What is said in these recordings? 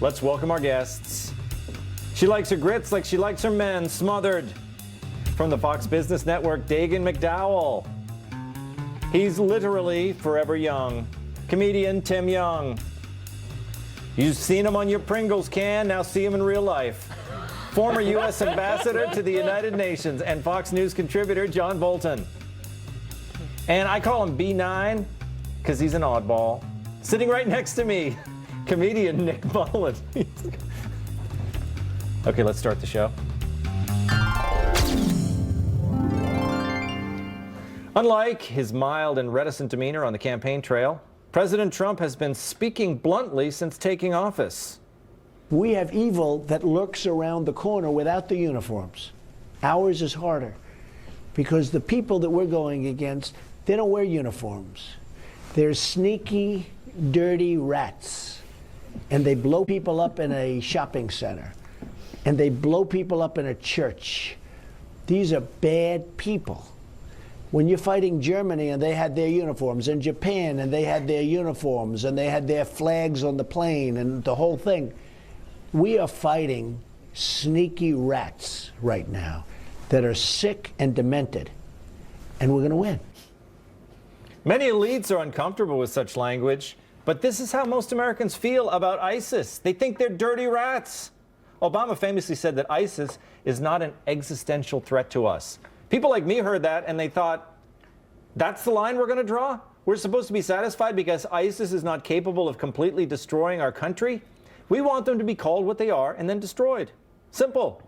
Let's welcome our guests. She likes her grits like she likes her men smothered. From the Fox Business Network, Dagan McDowell. He's literally forever young. Comedian Tim Young. You've seen him on your Pringles can, now see him in real life. Former U.S. Ambassador to the United Nations and Fox News contributor John Bolton. And I call him B9 because he's an oddball. Sitting right next to me, comedian Nick Mullen. Okay, let's start the show. Unlike his mild and reticent demeanor on the campaign trail, President Trump has been speaking bluntly since taking office. We have evil that lurks around the corner without the uniforms. Ours is harder because the people that we're going against, they don't wear uniforms. They're sneaky, dirty rats. And they blow people up in a shopping center. And they blow people up in a church. These are bad people. When you're fighting Germany and they had their uniforms, and Japan and they had their uniforms, and they had their flags on the plane and the whole thing, we are fighting sneaky rats right now that are sick and demented, and we're going to win. Many elites are uncomfortable with such language, but this is how most Americans feel about ISIS. They think they're dirty rats. Obama famously said that ISIS is not an existential threat to us. People like me heard that and they thought, that's the line we're going to draw? We're supposed to be satisfied because ISIS is not capable of completely destroying our country? We want them to be called what they are and then destroyed. Simple.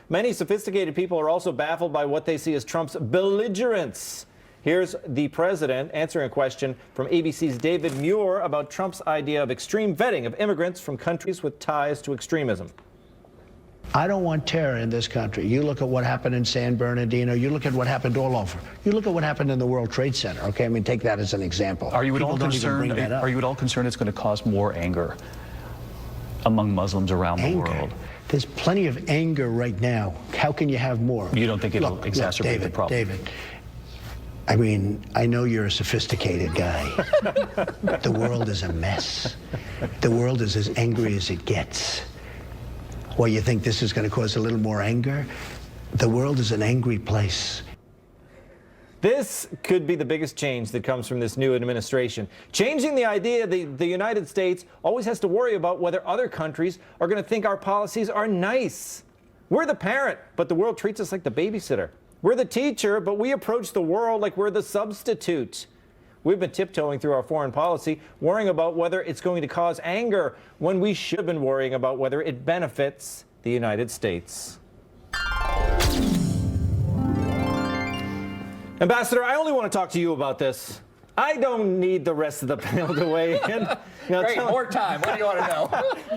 Many sophisticated people are also baffled by what they see as Trump's belligerence. Here's the president answering a question from ABC's David Muir about Trump's idea of extreme vetting of immigrants from countries with ties to extremism. I don't want terror in this country. You look at what happened in San Bernardino. You look at what happened all over. You look at what happened in the World Trade Center. Okay, I mean, take that as an example. Are you at all People don't even bring concerned? that up. Are you at all concerned it's going to cause more anger among Muslims around the world? There's plenty of anger right now. How can you have more? You don't think it'll exacerbate David, the problem? David, I mean, I know you're a sophisticated guy. The world is a mess. The world is as angry as it gets. Well, you think this is going to cause a little more anger? The world is an angry place. This could be the biggest change that comes from this new administration. Changing the idea that the United States always has to worry about whether other countries are going to think our policies are nice. We're the parent, but the world treats us like the babysitter. We're the teacher, but we approach the world like we're the substitute. We've been tiptoeing through our foreign policy, worrying about whether it's going to cause anger when we should have been worrying about whether it benefits the United States. Ambassador, I only want to talk to you about this. I don't need the rest of the panel to weigh in. Now, Great, more time. What do you want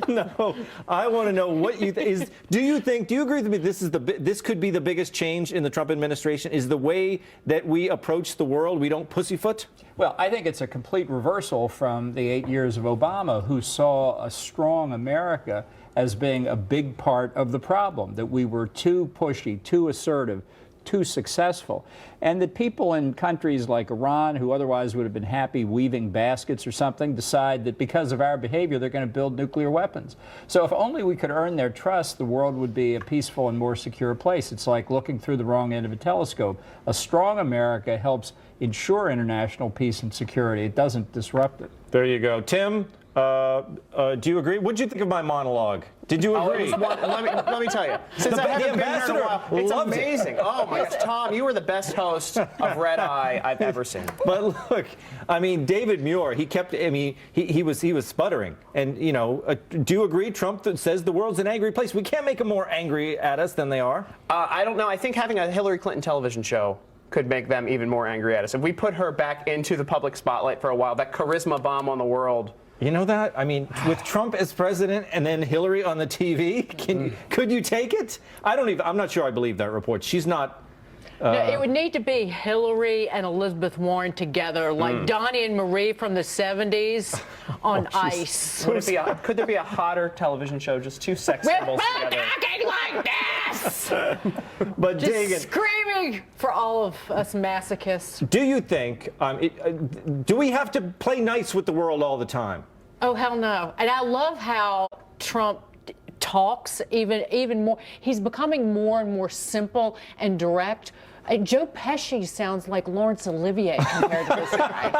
to know? No, I want to know what you think. Do you agree with me? This could be the biggest change in the Trump administration. Is the way that we approach the world. We don't pussyfoot. Well, I think it's a complete reversal from the 8 years of Obama, who saw a strong America as being a big part of the problem, that we were too pushy, too assertive, too successful, and that people in countries like Iran, who otherwise would have been happy weaving baskets or something, decide that because of our behavior they're going to build nuclear weapons. So if only we could earn their trust, the world would be a peaceful and more secure place. It's like looking through the wrong end of a telescope. A strong America helps ensure international peace and security. It doesn't disrupt it. There you go. Tim, do you agree? What did you think of my monologue? Did you agree? Let me tell you. Since I haven't been here in a while, it's amazing. Oh my gosh, Tom, you were the best host of Red Eye I've ever seen. But look, I mean, David Muir, he was sputtering. And, you know, do you agree? Trump says the world's an angry place. We can't make them more angry at us than they are. I don't know. I think having a Hillary Clinton television show could make them even more angry at us. If we put her back into the public spotlight for a while, that charisma bomb on the world. You know that? I mean, with Trump as president and then Hillary on the TV, could you take it? I'm not sure I believe that report. She's not. No, it would need to be Hillary and Elizabeth Warren together, like Donnie and Marie from the 70s on ice. Could there be a hotter television show, just two sex symbols together? Talking like this! But just Dagan, screaming for all of us masochists. do you think, do we have to play nice with the world all the time? Oh, hell no. And I love how Trump talks, even more, he's becoming more and more simple and direct. Joe Pesci sounds like Laurence Olivier compared to this guy.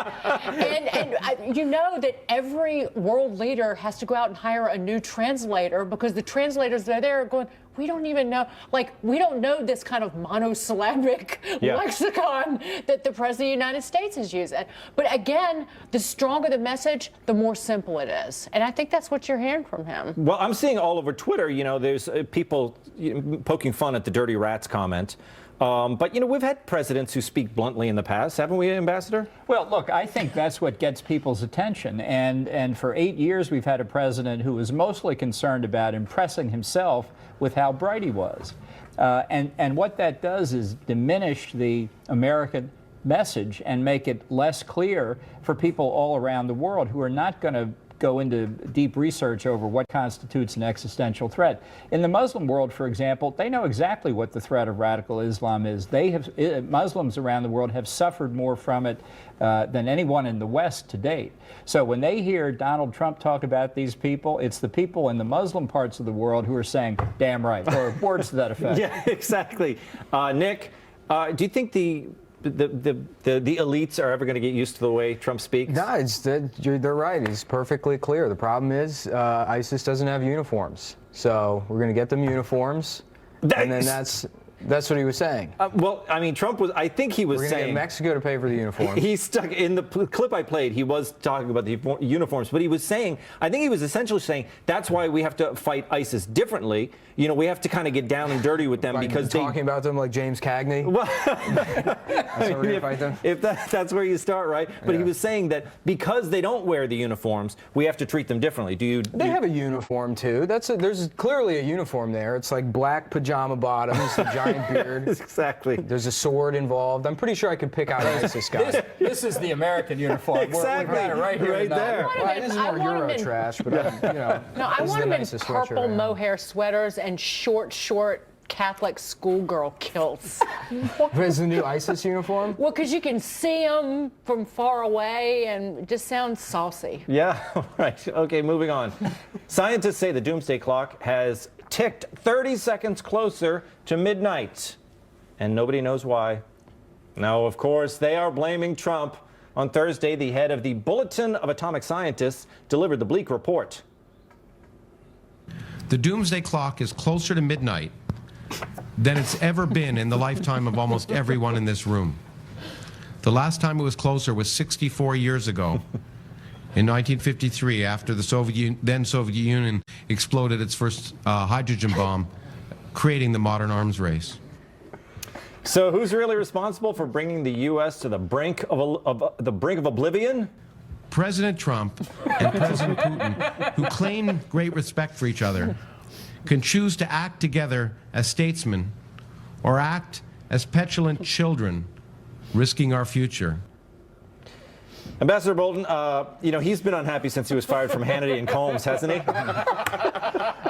And you know that every world leader has to go out and hire a new translator because the translators that are there are going, we don't even know, we don't know this kind of monosyllabic lexicon that the President of the United States is using. But again, the stronger the message, the more simple it is. And I think that's what you're hearing from him. Well, I'm seeing all over Twitter, there's people poking fun at the dirty rats comment. But, we've had presidents who speak bluntly in the past, haven't we, Ambassador? Well, look, I think that's what gets people's attention. And for 8 years, we've had a president who was mostly concerned about impressing himself with how bright he was. And what that does is diminish the American message and make it less clear for people all around the world who are not going to go into deep research over what constitutes an existential threat. In the Muslim world, for example, they know exactly what the threat of radical Islam is. Muslims around the world have suffered more from it than anyone in the West to date. So when they hear Donald Trump talk about these people, it's the people in the Muslim parts of the world who are saying, damn right, or words to that effect. Yeah, exactly. Nick, do you think the elites are ever going to get used to the way Trump speaks? No, they're right. It's perfectly clear. The problem is ISIS doesn't have uniforms. So we're going to get them uniforms, and then that's what he was saying. Well, I mean, Trump was, I think he was we're saying. Get Mexico to pay for the uniforms. He's stuck in the clip I played. He was talking about the uniforms, but he was saying, I think he was essentially saying, that's why we have to fight ISIS differently. We have to kind of get down and dirty with them because talking about them like James Cagney. Well, that's how we're going to fight them. If that's where you start, right? But he was saying that because they don't wear the uniforms, we have to treat them differently. They have a uniform too. There's clearly a uniform there. It's like black pajama bottoms, a giant beard. Exactly. There's a sword involved. I'm pretty sure I could pick out ISIS guys. This is the American uniform. Exactly. We've got it right here. Right there. Well, this is more Euro trash, but No, I want them in purple mohair sweaters and short Catholic schoolgirl kilts. But is the new ISIS uniform? Well, because you can see them from far away and it just sounds saucy. Yeah, right. Okay, moving on. Scientists say the doomsday clock has ticked 30 seconds closer to midnight, and nobody knows why. Now, of course, they are blaming Trump. On Thursday, the head of the Bulletin of Atomic Scientists delivered the bleak report. The doomsday clock is closer to midnight than it's ever been in the lifetime of almost everyone in this room. The last time it was closer was 64 years ago, in 1953, after the then Soviet Union exploded its first hydrogen bomb, creating the modern arms race. So who's really responsible for bringing the U.S. to the brink of oblivion? President Trump and President Putin, who claim great respect for each other, can choose to act together as statesmen or act as petulant children, risking our future. Ambassador Bolton, he's been unhappy since he was fired from Hannity and Combs, hasn't he?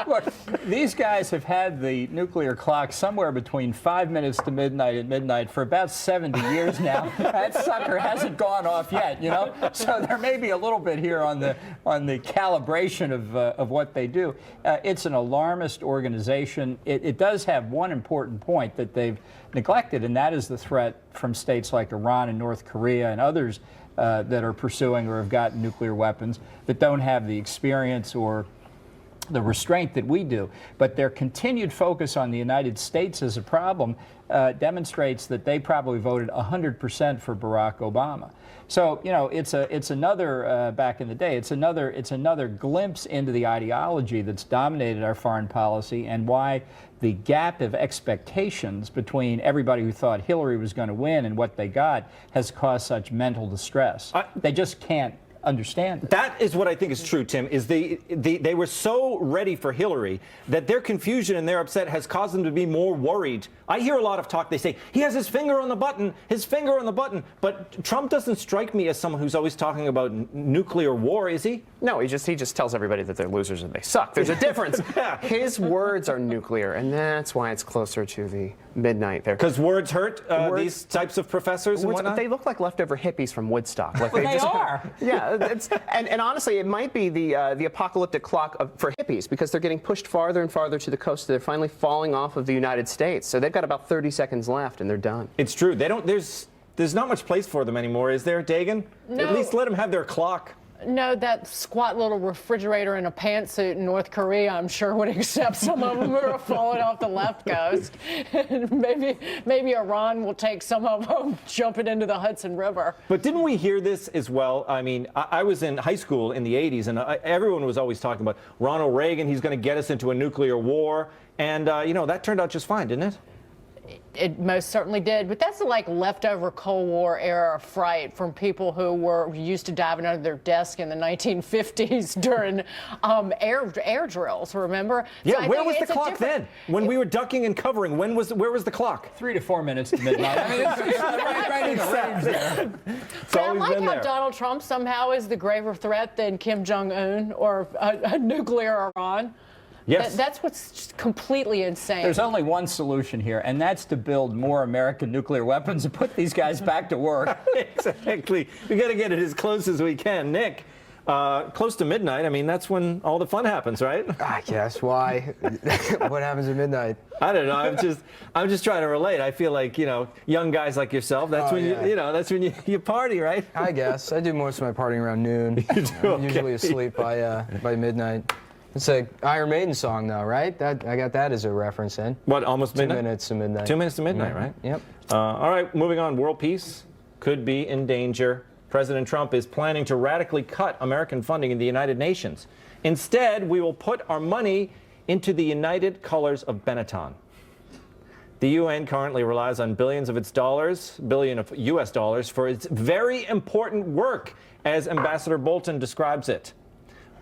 Look, these guys have had the nuclear clock somewhere between 5 minutes to midnight and midnight for about 70 years now. That sucker hasn't gone off yet, So there may be a little bit here on the calibration of what they do. It's an alarmist organization. It does have one important point that they've neglected, and that is the threat from states like Iran and North Korea and others that are pursuing or have gotten nuclear weapons that don't have the experience or the restraint that we do. But their continued focus on the United States as a problem demonstrates that they probably voted 100% for Barack Obama. So, it's another, back in the day, it's another glimpse into the ideology that's dominated our foreign policy and why the gap of expectations between everybody who thought Hillary was going to win and what they got has caused such mental distress. They just can't understand it. That is what I think is true, Tim, is they were so ready for Hillary that their confusion and their upset has caused them to be more worried. I hear a lot of talk, they say, he has his finger on the button, but Trump doesn't strike me as someone who's always talking about nuclear war, is he? No, he just tells everybody that they're losers and they suck. There's a difference. His words are nuclear, and that's why it's closer to the midnight there. Because words hurt these types of professors and whatnot? They look like leftover hippies from Woodstock. Like Well, they are. Yeah. and honestly, it might be the apocalyptic clock for hippies, because they're getting pushed farther and farther to the coast. They're finally falling off of the United States. So they've got about 30 seconds left, and they're done. It's true. They don't. There's not much place for them anymore, is there, Dagan? No. At least let them have their clock. No, that squat little refrigerator in a pantsuit in North Korea, I'm sure, would accept some of them who are falling off the left coast. maybe Iran will take some of them jumping into the Hudson River. But didn't we hear this as well? I mean, I was in high school in the 80s, and everyone was always talking about Ronald Reagan, he's going to get us into a nuclear war. And, that turned out just fine, didn't it? It most certainly did, but that's like leftover Cold War era fright from people who were used to diving under their desk in the 1950s during air drills. Remember? Yeah. So where was the clock then? When we were ducking and covering, where was the clock? 3 to 4 minutes to midnight. I mean, it's right in the range there. But I like how Donald Trump somehow is the graver threat than Kim Jong-un or a nuclear Iran. Yes. That's what's just completely insane. There's only one solution here, and that's to build more American nuclear weapons and put these guys back to work. Exactly. We got to get it as close as we can. Nick, close to midnight, I mean, that's when all the fun happens, right? I guess. Why? What happens at midnight? I don't know. I'm just trying to relate. I feel like, young guys like yourself, that's that's when you party, right? I guess. I do most of my partying around noon. I'm usually asleep by midnight. It's an Iron Maiden song, though, right? I got that as a reference in. What, almost midnight? 2 minutes to midnight. 2 minutes to midnight, right? Yep. All right, moving on. World peace could be in danger. President Trump is planning to radically cut American funding in the United Nations. Instead, we will put our money into the United Colors of Benetton. The UN currently relies on billion of US dollars for its very important work, as Ambassador Bolton describes it.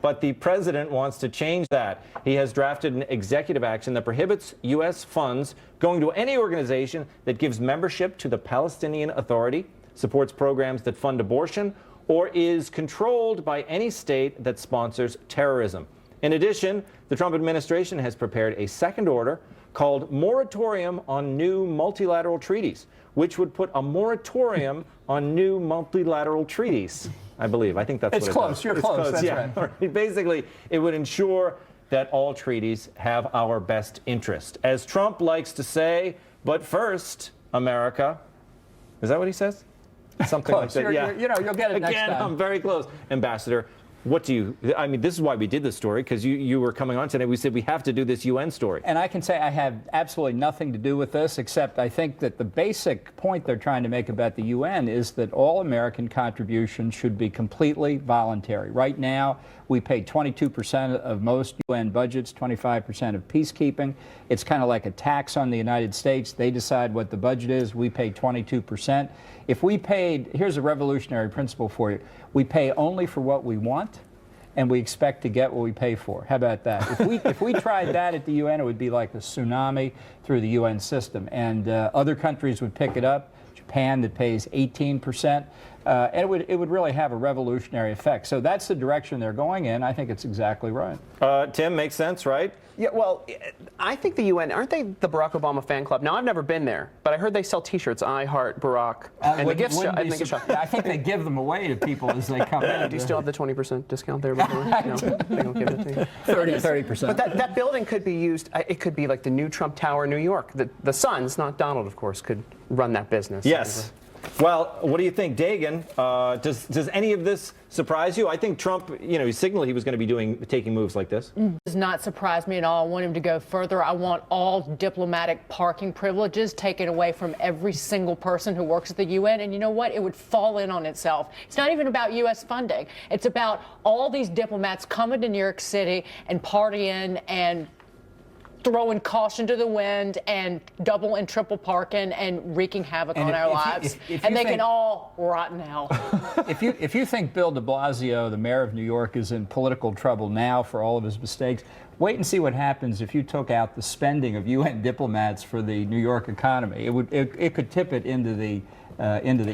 But the president wants to change that. He has drafted an executive action that prohibits U.S. funds going to any organization that gives membership to the Palestinian Authority, supports programs that fund abortion, or is controlled by any state that sponsors terrorism. In addition, the Trump administration has prepared a second order called Moratorium on New Multilateral Treaties, which would put a moratorium on new multilateral treaties. I believe. I think that's it's what close. It You're it's close. That's yeah. Right. Basically, it would ensure that all treaties have our best interest. As Trump likes to say, but first, America. Is that what he says? Something close. like that. You'll get it next Again, time. I'm very close. Ambassador, this is why we did this story, because you were coming on today. We said we have to do this UN story. And I can say I have absolutely nothing to do with this, except I think that the basic point they're trying to make about the UN is that all American contributions should be completely voluntary. Right now, we pay 22% of most UN budgets, 25% of peacekeeping. It's kind of like a tax on the United States. They decide what the budget is. We pay 22%. If we paid, here's a revolutionary principle for you. We pay only for what we want, and we expect to get what we pay for. How about that? If we tried that at the UN, it would be like a tsunami through the UN system, and other countries would pick it up. Japan, that pays 18%, and it would really have a revolutionary effect. So that's the direction they're going in. I think it's exactly right. Tim, makes sense, right? Yeah, well, I think the UN, aren't they the Barack Obama fan club? Now, I've never been there, but I heard they sell T-shirts, I Heart Barack, and the gift shop. I think they give them away to people as they come in. Do you still have the 20% discount there? No, they don't give it to you. 30%. But that building could be used, it could be like the new Trump Tower in New York. The Sons, not Donald, of course, could run that business. Yes. Well, what do you think, Dagan? Does any of this surprise you? I think Trump, he signaled he was going to be taking moves like this. Does not surprise me at all. I want him to go further. I want all diplomatic parking privileges taken away from every single person who works at the UN. And you know what? It would fall in on itself. It's not even about U.S. funding. It's about all these diplomats coming to New York City and partying and throwing caution to the wind and double and triple parking and wreaking havoc on our lives. And they can all rot in hell. If you think Bill de Blasio, the mayor of New York, is in political trouble now for all of his mistakes, wait and see what happens if you took out the spending of UN diplomats for the New York economy. It could tip it into the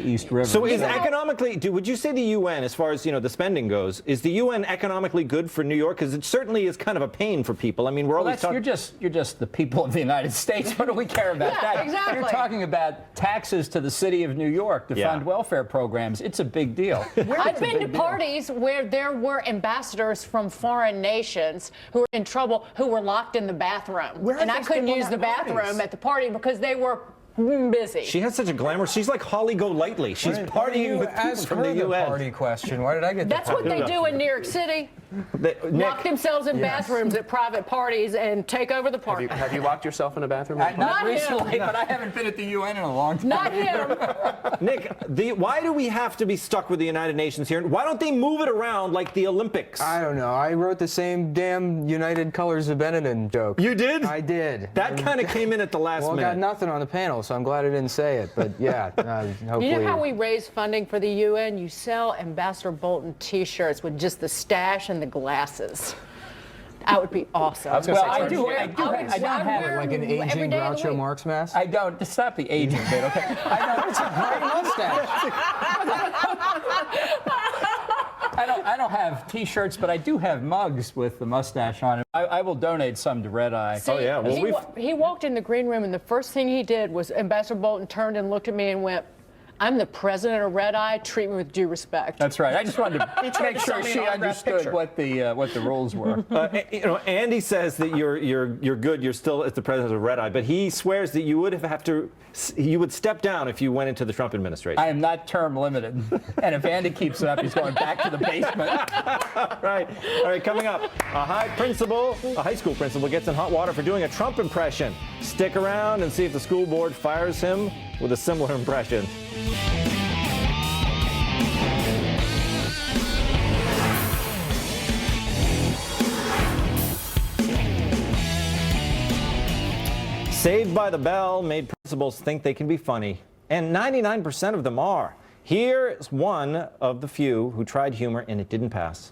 East River. So is economically, would you say the UN, as far as the spending goes, is the UN economically good for New York? Because it certainly is kind of a pain for people. I mean, we're always talking. just the people of the United States. What do we care about Yeah, that? exactly. You're talking about taxes to the city of New York to fund welfare programs. It's a big deal. I've been to parties where there were ambassadors from foreign nations who were in trouble, who were locked in the bathroom. And I couldn't use the bathroom at the party because they were busy. She has such a glamour. She's like Holly Golightly. She's partying with people from the U.S. Party question. Why did I get That's what they do in New York City. Lock themselves in bathrooms at private parties and take over the party. Have you locked yourself in a bathroom? Not Not him. recently, but I haven't been at the UN in a long time. Not him. Nick, why do we have to be stuck with the United Nations here? Why don't they move it around like the Olympics? I don't know. I wrote the same damn United Colors of Benetton joke. You did? I did. That kind of came in at the last Well, I minute. got nothing on the panel, so I'm glad I didn't say it. But yeah, hopefully. You know how we raise funding for the UN? You sell Ambassador Bolton T-shirts with just the stash and the glasses. That would be awesome. Well, I don't have it. like an aging Groucho Marx mask? I don't. Stop the aging bit, okay? It's a great mustache. I don't have T-shirts, but I do have mugs with the mustache on it. I will donate some to Red Eye. See, Oh, yeah. Well, he walked in the green room, and the first thing he did was Ambassador Bolton turned and looked at me and went, "I'm the president of Red Eye. Treat me with due respect." That's right. I just wanted to make sure sign me she an autographed understood picture. what the rules were. Andy says that you're good. You're still as the president of Red Eye, but he swears that you would step down if you went into the Trump administration. I am not term limited, and if Andy keeps it up, he's going back to the basement. Right. All right. Coming up, a high school principal gets in hot water for doing a Trump impression. Stick around and see if the school board fires him with a similar impression. Saved by the Bell made principals think they can be funny, and 99% of them are. Here's one of the few who tried humor and it didn't pass.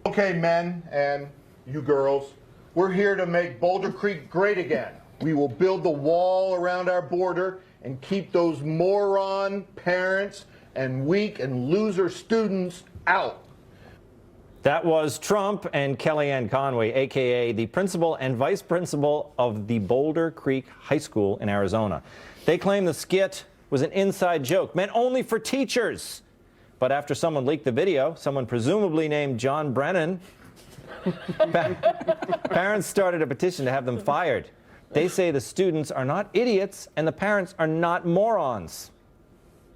Okay, men and you girls, we're here to make Boulder Creek great again. We will build the wall around our border and keep those moron parents and weak and loser students out. That was Trump and Kellyanne Conway, a.k.a. the principal and vice principal of the Boulder Creek High School in Arizona. They claim the skit was an inside joke, meant only for teachers. But after someone leaked the video, someone presumably named John Brennan, parents started a petition to have them fired. They say the students are not idiots and the parents are not morons.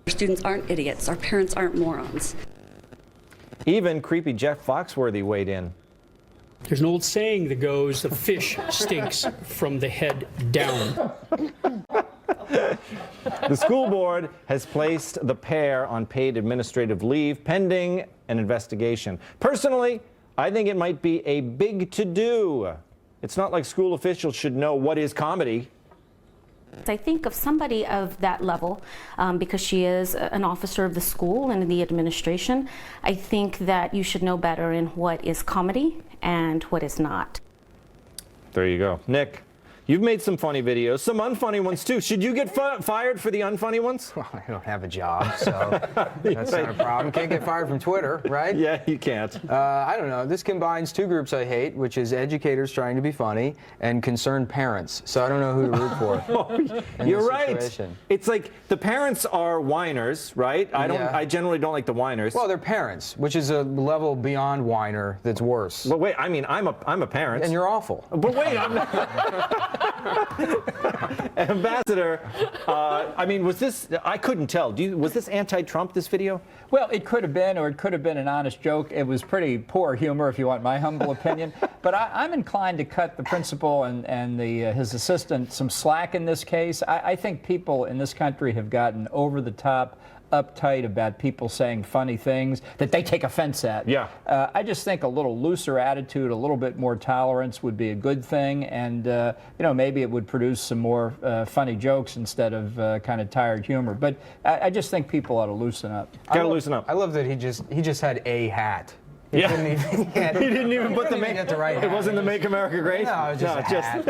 Our students aren't idiots. Our parents aren't morons. Even creepy Jeff Foxworthy weighed in. There's an old saying that goes, the fish stinks from the head down. The school board has placed the pair on paid administrative leave pending an investigation. Personally, I think it might be a big to-do. It's not like school officials should know what is comedy. I think of somebody of that level, because she is an officer of the school and in the administration, I think that you should know better in what is comedy and what is not. There you go. Nick, you've made some funny videos, some unfunny ones too. Should you get fired for the unfunny ones? Well, I don't have a job, so that's not a problem. Can't get fired from Twitter, right? Yeah, you can't. I don't know. This combines two groups I hate, which is educators trying to be funny and concerned parents. So I don't know who to root for. You're right. It's like the parents are whiners, right? I generally don't like the whiners. Well, they're parents, which is a level beyond whiner that's worse. But wait, I mean, I'm a parent. And you're awful. But wait, I'm not. Ambassador, I mean, was this, I couldn't tell. Was this anti-Trump, this video? Well, it could have been, or it could have been an honest joke. It was pretty poor humor, if you want my humble opinion. But I'm inclined to cut the principal and his assistant some slack in this case. I think people in this country have gotten over the top, uptight about people saying funny things that they take offense at. Yeah. I just think a little looser attitude, a little bit more tolerance would be a good thing, and maybe it would produce some more funny jokes instead of kind of tired humor. But I just think people ought to loosen up. Gotta loosen up. I love that he just had a hat. He didn't even put the make. It wasn't the Make America Great. No, it was just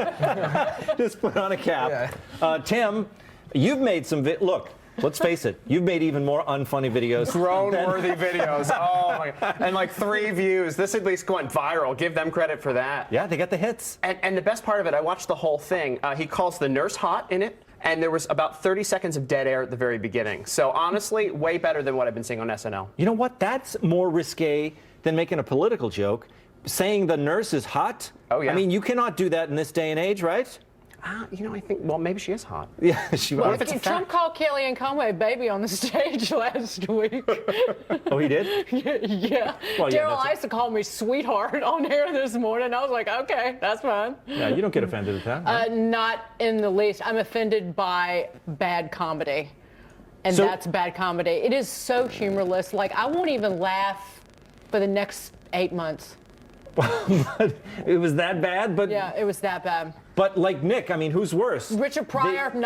just put on a cap. Yeah. Tim, you've made some look. Let's face it, you've made even more unfunny videos. Drone-worthy videos. Oh my God. And like 3 views. This at least went viral. Give them credit for that. Yeah, they got the hits. And the best part of it, I watched the whole thing. He calls the nurse hot in it, and there was about 30 seconds of dead air at the very beginning. So honestly, way better than what I've been seeing on SNL. You know what? That's more risque than making a political joke. Saying the nurse is hot? Oh, yeah. I mean, you cannot do that in this day and age, right? You know, I think, well, maybe she is hot. Yeah, she was. Trump called Kellyanne Conway a baby on the stage last week. Oh, he did? Yeah. Well, yeah, Daryl Issa called me sweetheart on air this morning. I was like, okay, that's fine. Yeah, you don't get offended at that. Right? Not in the least. I'm offended by bad comedy. And that's bad comedy. It is so humorless. Like, I won't even laugh for the next 8 months. But it was that bad? But yeah, it was that bad. But like Nick, I mean, who's worse? Richard Pryor, I'm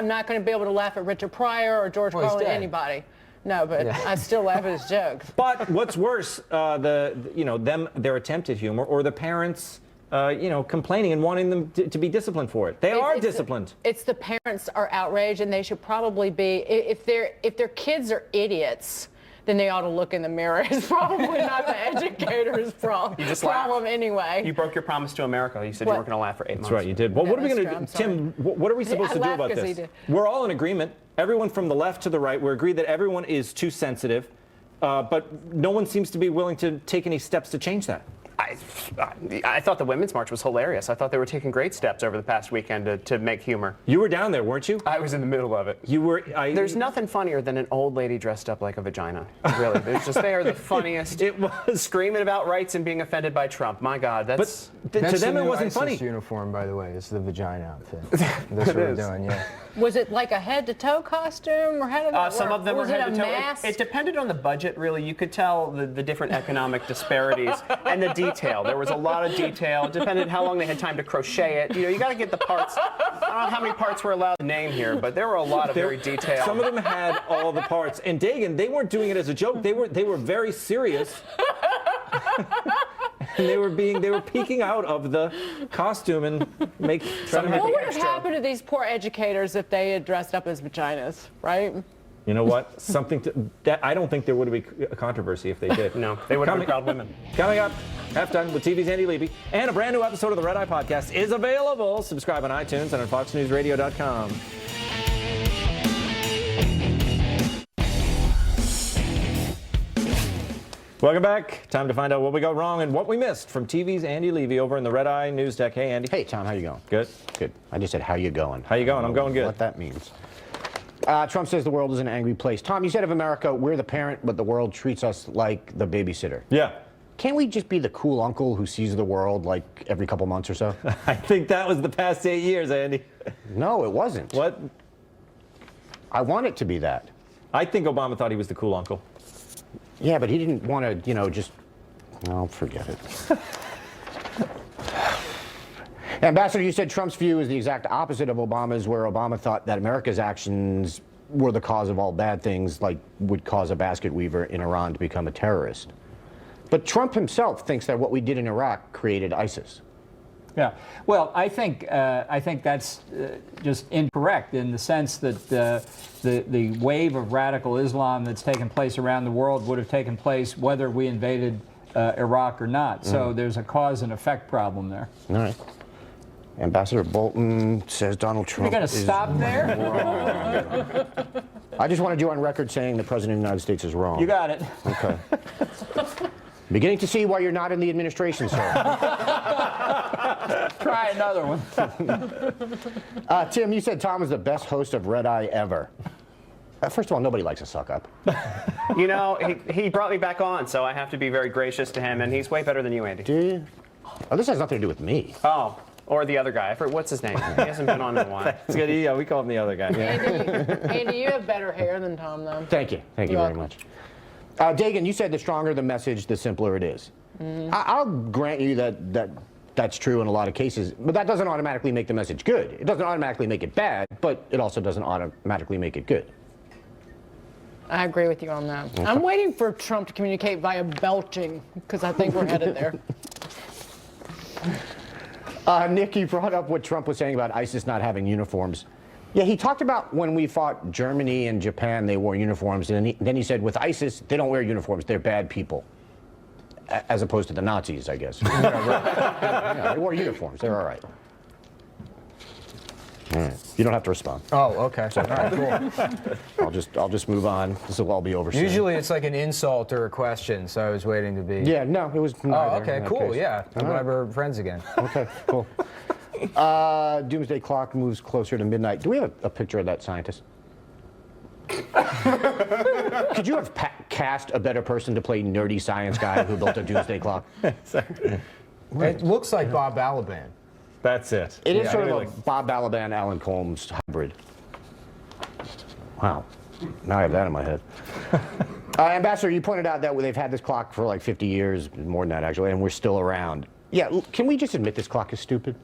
not going to be able to laugh at Richard Pryor or George Carlin, anybody. No, but I still laugh at his jokes. But what's worse, their attempt at humor, or the parents, complaining and wanting them to be disciplined for it. They are disciplined. It's the parents are outraged, and they should probably be. If their kids are idiots, then they ought to look in the mirror. It's probably not the educator's problem anyway. You broke your promise to America. You said you weren't going to laugh for 8 months. That's right, you did. Well, what are we going to do? Tim, what are we supposed to do about this? We're all in agreement. Everyone from the left to the right, we're agreed that everyone is too sensitive, but no one seems to be willing to take any steps to change that. I thought the Women's March was hilarious. I thought they were taking great steps over the past weekend to make humor. You were down there, weren't you? I was in the middle of it. You were. There's nothing funnier than an old lady dressed up like a vagina. Really, they are the funniest. It was screaming about rights and being offended by Trump. My God, that's. But to them it wasn't ISIS funny. Uniform, by the way, is the vagina outfit. That's what we're doing. Yeah. Was it like a head-to-toe costume, or how did that work? Some of them were head-to-toe. It depended on the budget, really. You could tell the different economic disparities and the detail. There was a lot of detail. It depended how long they had time to crochet it. You got to get the parts. I don't know how many parts we're allowed to name here, but there were a lot of very detailed. Some of them had all the parts. And Dagan, they weren't doing it as a joke. They were very serious. And they were peeking out of the costume and trying to make What would have happened to these poor educators if they had dressed up as vaginas, right? You know what? I don't think there would be a controversy if they did. No, they would have been proud women. Coming up, Halftime with TV's Andy Levy, and a brand new episode of the Red Eye Podcast is available. Subscribe on iTunes and on FoxNewsRadio.com. Welcome back. Time to find out what we got wrong and what we missed from TV's Andy Levy over in the Red Eye News Deck. Hey, Andy. Hey, Tom. How you going? Good. Good. I just said, how you going? How you going? I'm going good. What that means. Trump says the world is an angry place. Tom, you said of America, we're the parent, but the world treats us like the babysitter. Yeah. Can't we just be the cool uncle who sees the world like every couple months or so? I think that was the past 8 years, Andy. No, it wasn't. What? I want it to be that. I think Obama thought he was the cool uncle. Yeah, but he didn't want to, just... Oh, forget it. Ambassador, you said Trump's view is the exact opposite of Obama's, where Obama thought that America's actions were the cause of all bad things, like would cause a basket weaver in Iran to become a terrorist. But Trump himself thinks that what we did in Iraq created ISIS. Yeah, well, I think that's just incorrect in the sense that the wave of radical Islam that's taken place around the world would have taken place whether we invaded Iraq or not. So there's a cause and effect problem there. All right. Ambassador Bolton says Donald Trump. You're going to stop there? I just wanted you on record saying the President of the United States is wrong. You got it. Okay. Beginning to see why you're not in the administration, sir. Try another one. Tim, you said Tom is the best host of Red Eye ever. First of all, nobody likes a suck-up. He brought me back on, so I have to be very gracious to him, and he's way better than you, Andy. Do you? Oh, this has nothing to do with me. Oh, or the other guy. What's his name? He hasn't been on in a while. That's good. Yeah, we call him the other guy. Andy, you have better hair than Tom, though. Thank you. Thank you very much. Dagan, you said the stronger the message, the simpler it is. I'll grant you that's true in a lot of cases, but that doesn't automatically make the message good. It doesn't automatically make it bad, but it also doesn't automatically make it good. I agree with you on that. Okay. I'm waiting for Trump to communicate via belching, because I think we're headed there. Nick, you brought up what Trump was saying about ISIS not having uniforms. Yeah, he talked about when we fought Germany and Japan, they wore uniforms, and then he said with ISIS, they don't wear uniforms, they're bad people. As opposed to the Nazis, I guess. Yeah, they wore uniforms, they're all right. All right. You don't have to respond. Oh, okay. So, all right, cool. I'll just move on. This will all be over soon. Usually it's like an insult or a question, so I was waiting to be. Yeah, no, it was neither. Oh, okay, cool. Case. Yeah, I'm glad we're friends again. Okay, cool. Doomsday Clock moves closer to midnight. Do we have a picture of that scientist? Could you have cast a better person to play nerdy science guy who built a doomsday clock? It looks like Bob Balaban. That's it. It is sort of a Bob Balaban, Alan Colmes hybrid. Wow. Now I have that in my head. Ambassador, you pointed out that they've had this clock for like 50 years, more than that actually, and we're still around. Yeah, can we just admit this clock is stupid?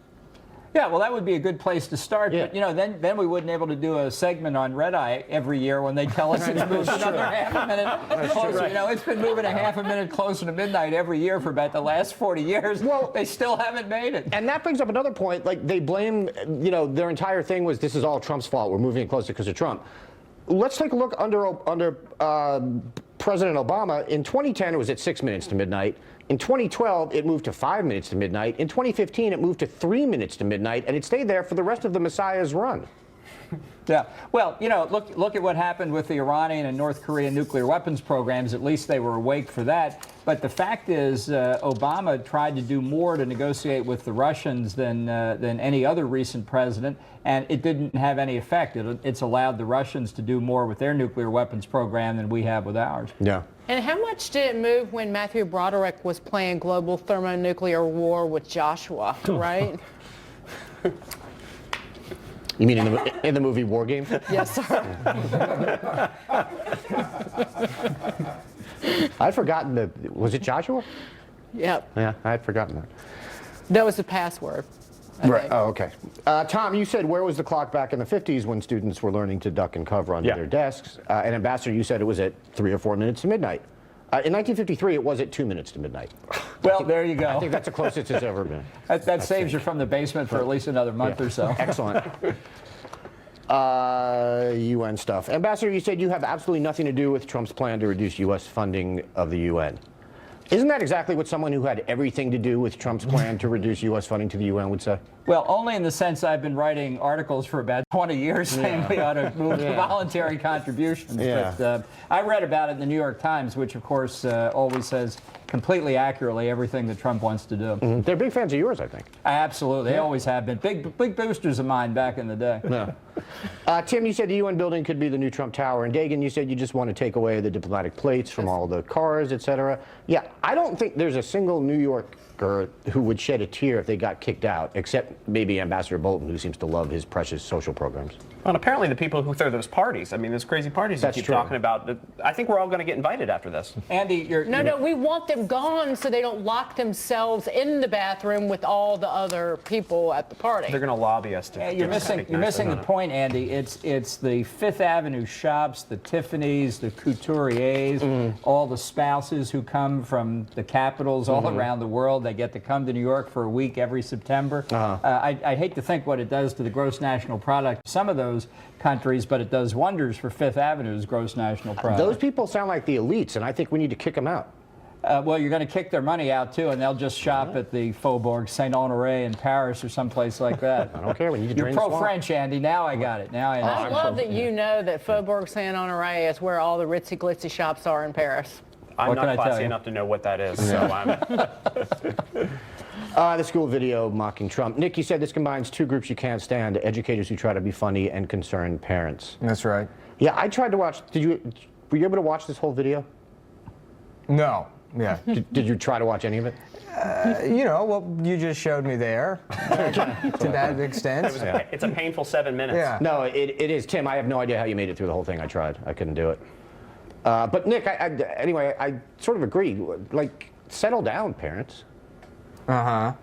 Yeah, well, that would be a good place to start. Yeah. But, you know, then we wouldn't be able to do a segment on Red Eye every year when they tell us it's moved another half a minute closer. Right. You know, it's been moving a half a minute closer to midnight every year for about the last 40 years. Well, they still haven't made it. And that brings up another point. Like, they blame, you know, their entire thing was this is all Trump's fault. We're moving it closer because of Trump. Let's take a look under President Obama. In 2010, it was at 6 minutes to midnight. In 2012, it moved to 5 minutes to midnight. In 2015, it moved to 3 minutes to midnight, and it stayed there for the rest of the Messiah's run. Yeah. Well, you know, look at what happened with the Iranian and North Korean nuclear weapons programs. At least they were awake for that. But the fact is, Obama tried to do more to negotiate with the Russians than any other recent president, and it didn't have any effect. It's allowed the Russians to do more with their nuclear weapons program than we have with ours. Yeah. And how much did it move when Matthew Broderick was playing global thermonuclear war with Joshua, right? You mean in the movie War Games? Yes, sir. I'd forgotten that. Was it Joshua? Yep. Yeah, I'd forgotten that. That was the password. Right. Oh, okay. Tom, you said where was the clock back in the 50s when students were learning to duck and cover under their desks? And Ambassador, you said it was at 3 or 4 minutes to midnight. In 1953, it was at 2 minutes to midnight. Well, there you go. I think that's the closest it's ever been. That saves you from the basement for at least another month or so. Excellent. UN stuff. Ambassador, you said you have absolutely nothing to do with Trump's plan to reduce U.S. funding of the UN. Isn't that exactly what someone who had everything to do with Trump's plan to reduce U.S. funding to the UN would say? Well, only in the sense I've been writing articles for about 20 years saying we ought to move to voluntary contributions. Yeah. But I read about it in the New York Times, which, of course, always says completely accurately everything that Trump wants to do. Mm-hmm. They're big fans of yours, I think. Absolutely. They always have been. Big boosters of mine back in the day. Yeah. Tim, you said the UN building could be the new Trump Tower. And Dagan, you said you just want to take away the diplomatic plates from all the cars, et cetera. Yeah, I don't think there's a single New Yorker who would shed a tear if they got kicked out, except maybe Ambassador Bolton, who seems to love his precious social programs. Well, and apparently the people who throw those parties, I mean, those crazy parties you keep talking about, I think we're all going to get invited after this. Andy, No, we want them gone so they don't lock themselves in the bathroom with all the other people at the party. They're going to lobby us to. You're missing the point, Andy. It's the Fifth Avenue shops, the Tiffany's, the couturiers, all the spouses who come from the capitals all around the world. They get to come to New York for a week every September. I hate to think what it does to the gross national product. Some of those countries, but it does wonders for Fifth Avenue's gross national product. Those people sound like the elites, and I think we need to kick them out. Well, you're going to kick their money out, too, and they'll just shop at the Faubourg Saint-Honoré in Paris or someplace like that. I don't care. We need to You're drain the swamp. pro-French, Andy. Now I got it. Now I know. I love that you know that Faubourg Saint-Honoré is where all the ritzy-glitzy shops are in Paris. I'm not classy enough to know what that is, so I'm... The school video mocking Trump. Nick, you said this combines two groups you can't stand: educators who try to be funny and concerned parents. That's right. Yeah, I tried to watch. Were you able to watch this whole video? No. Yeah. Did you try to watch any of it? You know, well, you just showed me there to that extent. It's a painful 7 minutes. Yeah. No, it is. Tim, I have no idea how you made it through the whole thing. I tried. I couldn't do it. But Nick, anyway, I sort of agree. Like, settle down, parents. Uh-huh.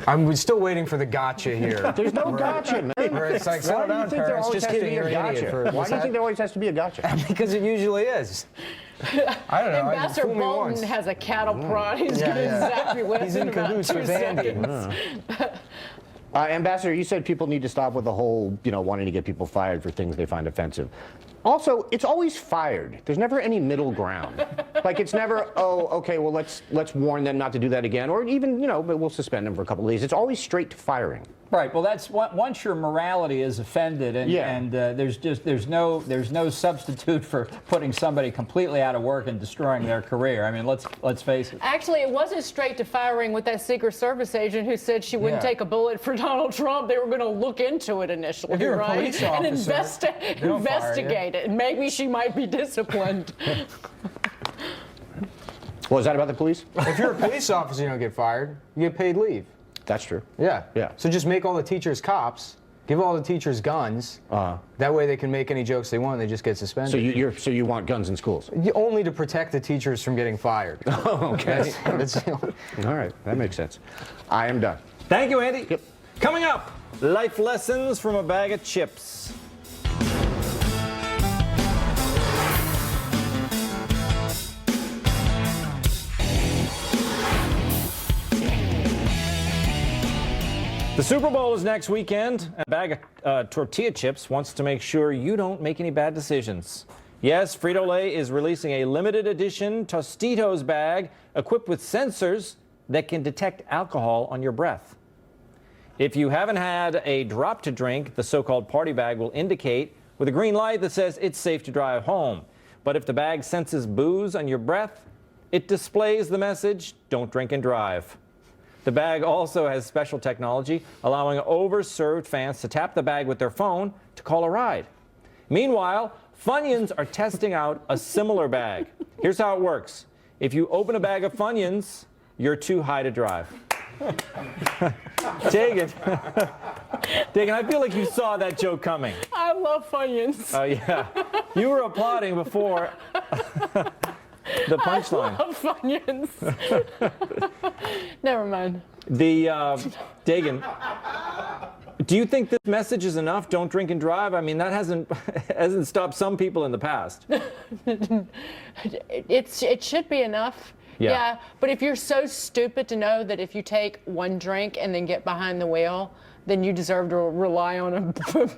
I'm still waiting for the gotcha here. There's no gotcha, man. Where it's like, slow down, parents. Just kidding, you're an idiot. Why do you think there always has to be a gotcha? Because it usually is. I don't know. Ambassador Bolton has a cattle prod. He's going to zap you with He's in about cahoots 2 with Andy. seconds. Ambassador, you said people need to stop with the whole, wanting to get people fired for things they find offensive. Also, it's always fired. There's never any middle ground. Like, it's never, oh, okay, well, let's warn them not to do that again, or even, but we'll suspend them for a couple of days. It's always straight to firing. Right. Well, that's once your morality is offended, and there's no substitute for putting somebody completely out of work and destroying their career. I mean, let's face it. Actually, it wasn't straight to firing with that Secret Service agent who said she wouldn't take a bullet for Donald Trump. They were going to look into it initially, if you're right? a police and officer, investigate it, and maybe she might be disciplined. What was that about the police? If you're a police officer, you don't get fired. You get paid leave. That's true. Yeah. Yeah. So just make all the teachers cops. Give all the teachers guns. That way they can make any jokes they want. They just get suspended. So you want guns in schools? Only to protect the teachers from getting fired. Oh, okay. All right. That makes sense. I am done. Thank you, Andy. Yep. Coming up, life lessons from a bag of chips. The Super Bowl is next weekend. A bag of tortilla chips wants to make sure you don't make any bad decisions. Yes, Frito-Lay is releasing a limited edition Tostitos bag equipped with sensors that can detect alcohol on your breath. If you haven't had a drop to drink, the so-called party bag will indicate with a green light that says it's safe to drive home. But if the bag senses booze on your breath, it displays the message, don't drink and drive. The bag also has special technology allowing overserved fans to tap the bag with their phone to call a ride. Meanwhile, Funyuns are testing out a similar bag. Here's how it works. If you open a bag of Funyuns, you're too high to drive. Dagan, I feel like you saw that joke coming. I love Funyuns. Oh, yeah. You were applauding before the punchline. I love Funyuns. Never mind. Dagan, do you think this message is enough? Don't drink and drive? I mean, that hasn't stopped some people in the past. It should be enough. Yeah. But if you're so stupid to know that if you take one drink and then get behind the wheel, then you deserve to rely on a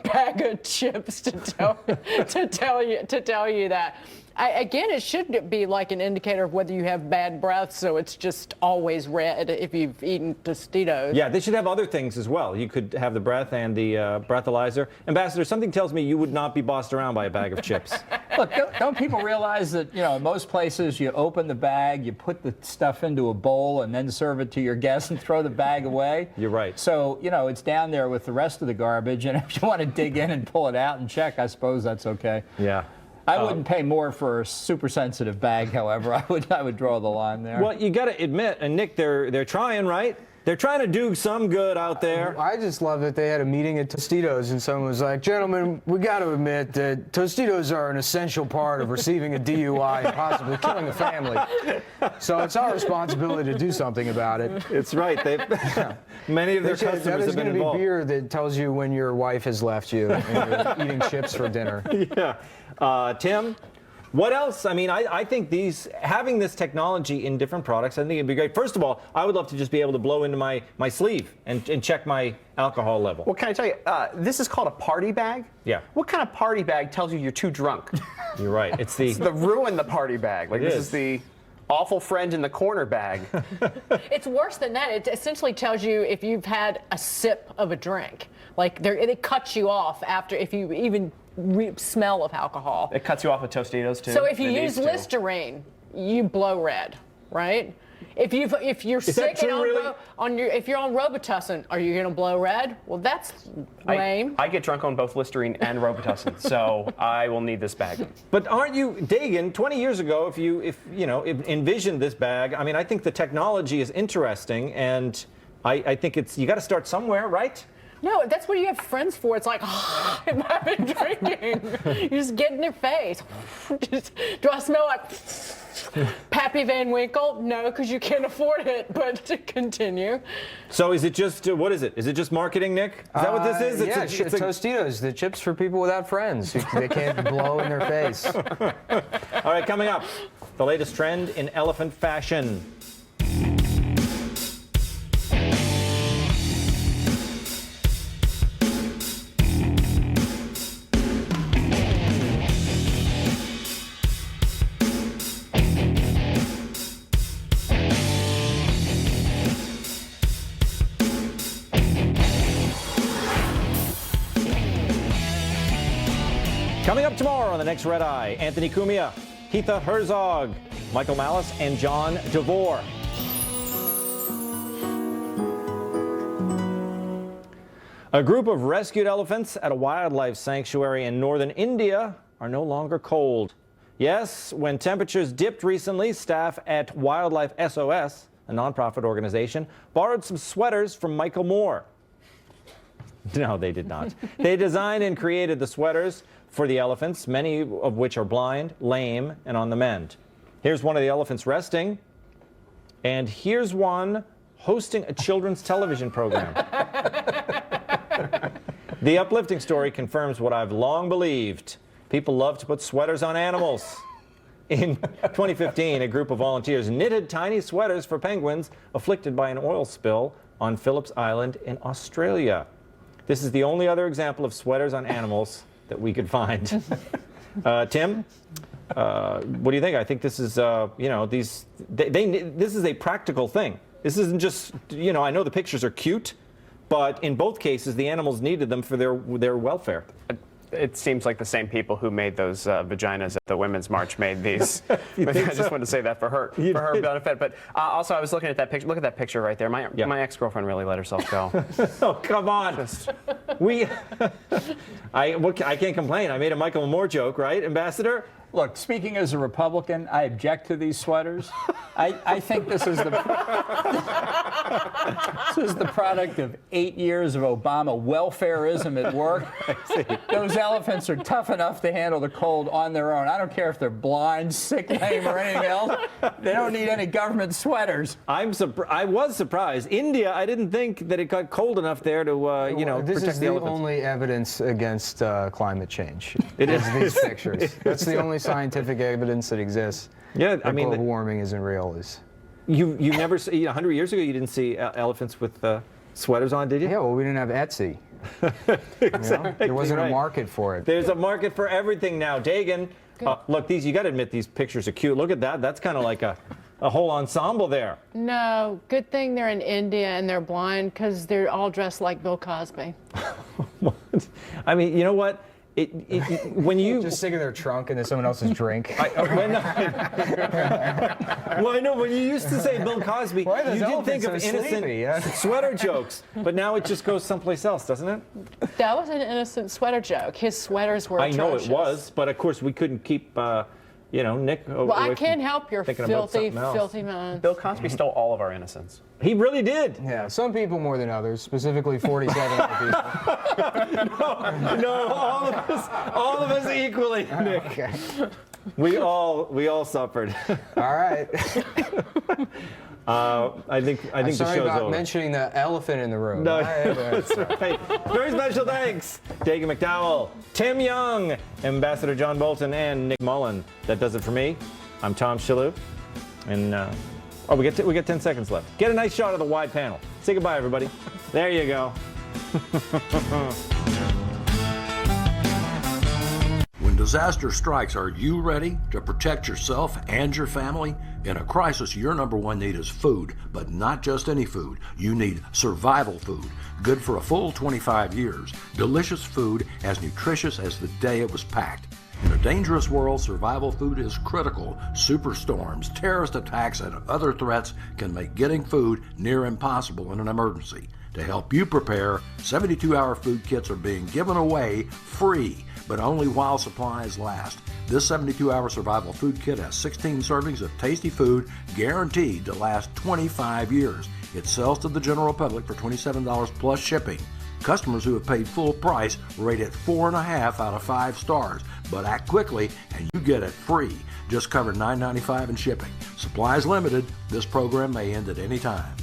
bag of chips to tell you that. Again, it should be like an indicator of whether you have bad breath, so it's just always red if you've eaten Tostitos. Yeah, they should have other things as well. You could have the breath and the breathalyzer. Ambassador, something tells me you would not be bossed around by a bag of chips. Look, don't people realize that, in most places you open the bag, you put the stuff into a bowl and then serve it to your guests and throw the bag away? You're right. So, it's down there with the rest of the garbage, and if you want to dig in and pull it out and check, I suppose that's okay. Yeah. I wouldn't pay more for a super sensitive bag, however. I would draw the line there. Well, you got to admit, and Nick, they're trying, right? They're trying to do some good out there. I just love that they had a meeting at Tostitos and someone was like, gentlemen, we got to admit that Tostitos are an essential part of receiving a DUI and possibly killing a family. So it's our responsibility to do something about it. It's right. Many of their customers have been involved. There's going to be beer that tells you when your wife has left you and you're eating chips for dinner. Yeah. Tim? What else? I mean, I think having this technology in different products, I think it'd be great. First of all, I would love to just be able to blow into my sleeve and check my alcohol level. Well, can I tell you, this is called a party bag. Yeah. What kind of party bag tells you you're too drunk? You're right. It's the ruin the party bag. Like, this is the awful friend in the corner bag. It's worse than that. It essentially tells you if you've had a sip of a drink. Like, it cuts you off after if you even smell of alcohol. It cuts you off with Tostitos too. So if you use Listerine, you blow red, right? If you're sick and if you're on Robitussin, are you going to blow red? Well, that's lame. I get drunk on both Listerine and Robitussin, so I will need this bag. But aren't you, Dagan? 20 years ago, if you envisioned this bag, I mean, I think the technology is interesting, and I think you got to start somewhere, right? No, that's what you have friends for. It's like, I've been drinking. You just get in their face. Do I smell like Pappy Van Winkle? No, because you can't afford it, but to continue. So is it just, what is it? Is it just marketing, Nick? Is that what this is? Yeah, it's Tostitos, the chips for people without friends who they can't blow in their face. All right, coming up, the latest trend in elephant fashion. Coming up tomorrow on the next Red Eye, Anthony Cumia, Heatha Herzog, Michael Malice, and John DeVore. A group of rescued elephants at a wildlife sanctuary in northern India are no longer cold. Yes, when temperatures dipped recently, staff at Wildlife SOS, a nonprofit organization, borrowed some sweaters from Michael Moore. No, they did not. They designed and created the sweaters for the elephants, many of which are blind, lame, and on the mend. Here's one of the elephants resting, and here's one hosting a children's television program. The uplifting story confirms what I've long believed. People love to put sweaters on animals. In 2015, a group of volunteers knitted tiny sweaters for penguins afflicted by an oil spill on Phillips Island in Australia. This is the only other example of sweaters on animals that we could find. Tim, what do you think? I think this is, this is a practical thing. This isn't just, I know the pictures are cute, but in both cases, the animals needed them for their welfare. It seems like the same people who made those vaginas at the Women's March made these. I just wanted to say that for her benefit. But also, I was looking at that picture. Look at that picture right there. My ex-girlfriend really let herself go. Oh, come on. I can't complain. I made a Michael Moore joke, right, Ambassador? Look, speaking as a Republican, I object to these sweaters. I think this is the product of 8 years of Obama welfareism at work. Those elephants are tough enough to handle the cold on their own. I don't care if they're blind, sick, lame, or anything else. They don't need any government sweaters. I was surprised. India, I didn't think that it got cold enough there to, protect the elephants. This is the only evidence against climate change. It is. These pictures. That's the only scientific evidence that exists. Yeah, that global warming isn't real. You never see, 100 years ago, you didn't see elephants with sweaters on, did you? Yeah, well, we didn't have Etsy. Exactly, there wasn't a market for it. There's a market for everything now. Dagan, look, you got to admit these pictures are cute. Look at that. That's kind of like a whole ensemble there. No, good thing they're in India and they're blind because they're all dressed like Bill Cosby. I mean, you know what? When you just stick in their trunk and then someone else's drink. Well, I know when you used to say Bill Cosby, you did think of innocent sweater jokes, but now it just goes someplace else, doesn't it? That was an innocent sweater joke. His sweaters were atrocious. I know it was, but of course we couldn't keep, Nick. Well, I can't help your filthy mind. Bill Cosby stole all of our innocence. He really did. Yeah, some people more than others, specifically 47 other people. No, all of us equally, Nick. Okay. We all suffered. All right. I think the sorry show's about over. mentioning the elephant in the room. No, that's right. Very special thanks, Dagan McDowell, Tim Young, Ambassador John Bolton, and Nick Mullen. That does it for me. I'm Tom Shalhoub, and we get 10 seconds left. Get a nice shot of the wide panel. Say goodbye, everybody. There you go. When disaster strikes, are you ready to protect yourself and your family? In a crisis, your number one need is food, but not just any food. You need survival food, good for a full 25 years. Delicious food, as nutritious as the day it was packed. In a dangerous world, survival food is critical. Superstorms, terrorist attacks, and other threats can make getting food near impossible in an emergency. To help you prepare, 72-hour food kits are being given away free, but only while supplies last. This 72-hour survival food kit has 16 servings of tasty food guaranteed to last 25 years. It sells to the general public for $27 plus shipping. Customers who have paid full price rate it 4.5 out of 5 stars. But act quickly and you get it free. Just cover $9.95 in shipping. Supplies limited. This program may end at any time.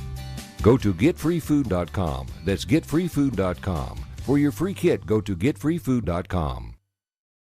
Go to getfreefood.com. That's getfreefood.com. For your free kit, go to getfreefood.com.